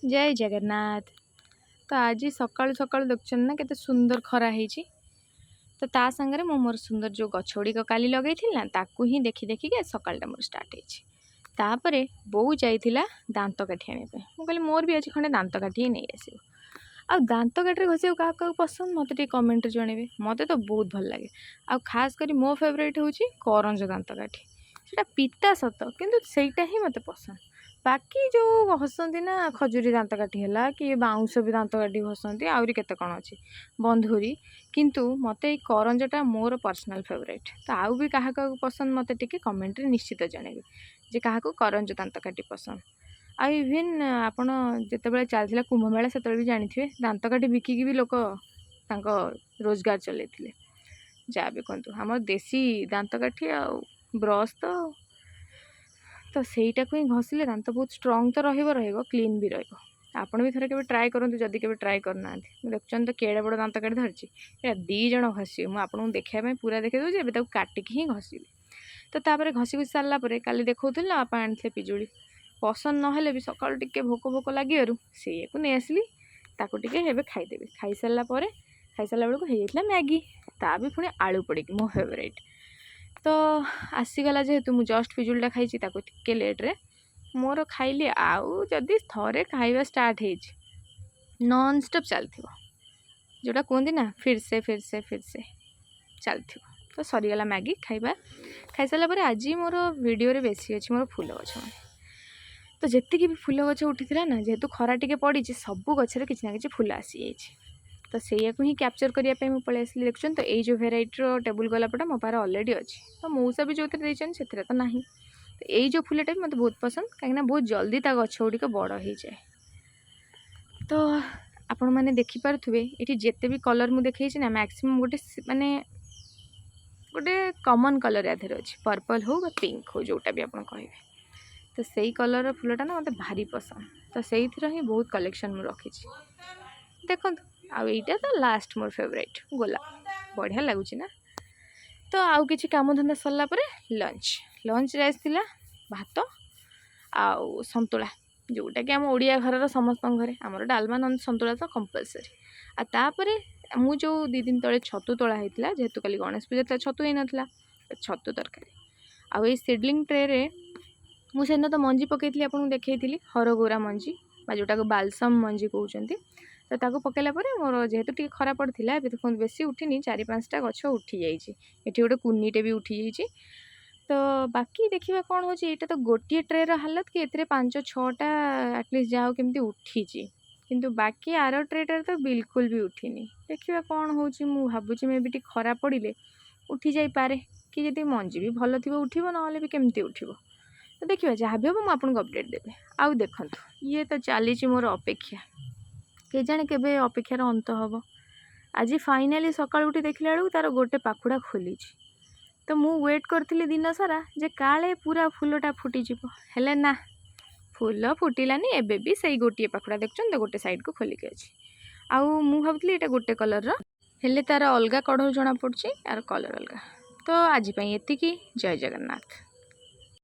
जय जगन्नाथ। तो आज सकाळु सकाळु देखुन ना केते सुंदर खरा होईची। तो ता संगे मो मोर सुंदर जो गछ गुड़िक काली लगे ना ताकू ही देखी देखिके सकाळटा मोर स्टार्ट होईची। तापरे बोऊ जाइथिला दांत काठी आने पे मु कहली मोर भी आज खंडे दांत काठी नहीं आसियो। आ दांत काठी घसियो का पसंद मते टी कमेंट जणेबे। मते तो बहुत भल लागे। आ खास करी मो फेवरेट होची करंज दांत काठी। सेटा पिता सत किंतु सेटा ही मते पसंद। बाकी जो घसती ना खजुरी दांत काठी है कि बाउंस भी दांत काठी घसती आहरी केते कौन अच्छी बंधुरी किंतु मते करंजटा मोर पर्सनल फेवरेट। तो आउ भी क्या पसंद मते टिके कमेंट रे निश्चित जनइबे जे क्या करंज दांत काठी पसंद। आ इवेन आपण जिते चलता कुंभ मेला से भी जानी दांत काठी बिकिकी भी लोक रोजगार चलते जहाँ भी कहतु आम देसी दांत काठी आ ब्रश तो सहीटा को ही घसिले दांत बहुत स्ट्रंग तो रहिबो क्लीन भी रहिबो। आपण भी थरे केबे ट्राई करंतु जदि केबे ट्राई करना देखुन तो केड़े बड़ दांत काठी धरची एटा दी जण घसी मु आपन देखिया पूरा देखे दउजे एबे ताको काटिक ही घसीबे। तो तापरे घसी घुसी सारला परे काली देखौथिल ना आपा आनथे पिजुली पसंद नहेले भी सकाळ टिके भोक भोक लागियरु सेयेकु नै आसली ताको टिके हेबे खाइदेबे। खाई सारला परे खाई सारला बेलको हे जाइतला मैगी ता भी पुणी आलू पड़िक मो फेवरेट। तो आसीगला जेहेतु मु जस्ट पिजुलटा खाइची ताको टिके लेट रे मोर खाइली आउ जदि थरे खाइबा स्टार्ट हेइची नॉन स्टॉप चलथिबो जोटा कहते ना फिर से चलथिबो। तो सरीगला मैगी खाइबा खाई सारा पर आज मोर वीडियो रे बेसी अच्छी मोर फूल गछ तो जेतिकी भी फूल गछ उठी ना जेहेतु खरा टिके पड़ी सबू गचरे किसी ना कि फूल आसी जाइए। तो सैया को ही कैप्चर करने मुझे पलि आसली देखुन। तो ये जो भेराइटर टेबुल गोलापटा मो पारे अलरेडी अच्छी तो मौसा भी जो से तो ना तो यही जो फूलटा भी मतलब बहुत पसंद कहीं बहुत जल्दी ता गछ गुड़िक बड़ हो जाए। तो आपण मैंने देखिपे ये जिते भी कलर मुझे देखी ना मैक्सिमम गोटे माने गोटे कॉमन कलर या अच्छी पर्पल हो पिंक हो जोटा भी आप कहे तो सही कलर फूलटा ना मतलब भारी पसंद। तो से ही बहुत कलेक्शन मुझे रखी देखो आईटा तो लास्ट मोर फेवरेट गोलाप बढ़िया लगुच ना। तो आउ कि काम धंदा सरला लंच रे आसला भात आउ संतुला जोटा कि आम ओडिया घर समस्त घरे आमर डालमा नंद संतुला तो कंपलसरी। आ तापरे मु जो 2 दिन तले छतु तोड़ा होता जेहेतु कल गणेश पूजा था छतु ही नाला छतु तरकारी आउ ये सीडलिंग ट्रे रे मुझे तो मंजी पकई आपको देखी हरगौरा मंजी जोटा को बालसम मंजी कहते तो ताको पकेला परे मोर जेहेतु टी खरा पड़ता देखो बेसी उठिनी 4-5टा गछ उठी जाइए एटी गोटे कुन्नीटे भी उठी जाइए। तो बाकी देखा कौन हो तो गोटे ट्रे हालत कि ए 5-6टा एटलिस्ट जहाँ केमती उठी किंतु बाकी आर ट्रेटार तो बिल्कुल भी उठिनी देखा कौन हो भावुँ मे भी खरा पड़े उठी जापे कि जब मंजी भी भल थी उठो ना भी केमती उठो। तो देखिए जहाँ भी हम आपको अपडेट देवे। आउ देखु ये तो चली मोर अपेक्षा के जाने केबे अपेक्षार अंत हम आज फाइनाली सकाळ उठी देखला बेलू तार गोटे पाखुड़ा खोली तो मु वेट करी दिन सारा जे काले पूरा फूलटा फुटीजिव हेले ना फूल फुटिलानी एबे भी सही गोटे पाखुड़ा देखुन तो गोटे साइड को खोलिक अच्छी आउ मु भावुली एटा गोटे कलर हेले तार अलगा कढ़ जना पड़ी यार कलर अलगा। तो आज एतिकी जय जगन्नाथ।